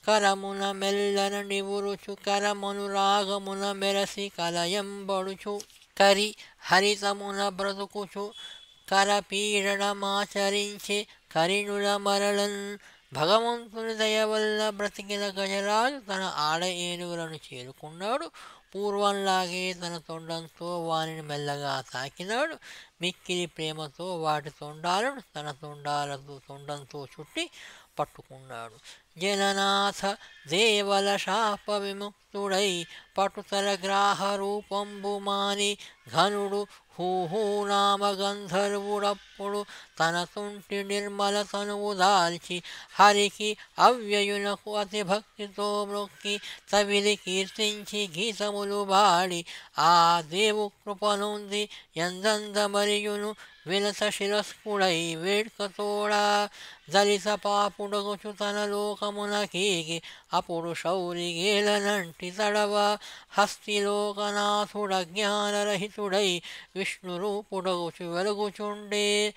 కరమున మెల్లన నివురుచు కరమనురాగమున మెరసి కలయంబడుచు కరి హరితమున బ్రతుకుచు కరపీడనమాచరించే కరిణుల మరలన్ భగవంతుని దయ వల్ల బ్రతికిన గజరాజు తన ఆడ ఏనుగులను చేరుకున్నాడు. పూర్వంలాగే తన తొండంతో వానిని మెల్లగా తాకినాడు. మిక్కిలి ప్రేమతో వాటి తొండాలను తన తొండంతో చుట్టి పట్టుకున్నాడు. జననాథ దేవల శాప విముక్తుడై పటుతల గ్రాహ రూపంబు మాని ఘనుడు హూహూ నామ గంధర్వుడప్పుడు తన తుంటి నిర్మల తనువు దాల్చి హరికి అవ్యయునకు అతి భక్తితో మ్రొక్కి తవిలి కీర్తించి గీతములు బాడి ఆ దేవు కృపనుంది ఎందంద మరియును వినత శిరస్కుడై వేడ్కతోడా దళిత పాపుడగుచు తన లోకమునకీగి అప్పుడు శౌరిగేలనంటి తడవ హస్తిలోకనాథుడజ్ఞానరహితుడై విష్ణురూపుడగుచు వెలుగుచుండే.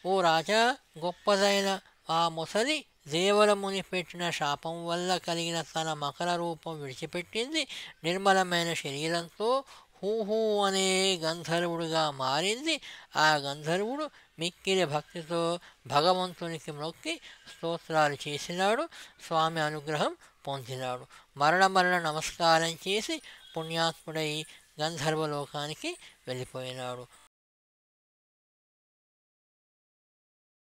ఓ రాజా, గొప్పదైన ఆ మొసలి దేవరముని పెట్టిన శాపం వల్ల కలిగిన తన మకర రూపం విడిచిపెట్టింది. నిర్మలమైన శరీరంతో హూహూ అనే గంధర్వుడిగా మారింది. ఆ గంధర్వుడు మిక్కిలి భక్తితో భగవంతునికి మొక్కి స్తోత్రాలు చేసినాడు. స్వామి అనుగ్రహం పొందినాడు. మరణ నమస్కారం చేసి పుణ్యాత్ముడై గంధర్వలోకానికి వెళ్ళిపోయినాడు.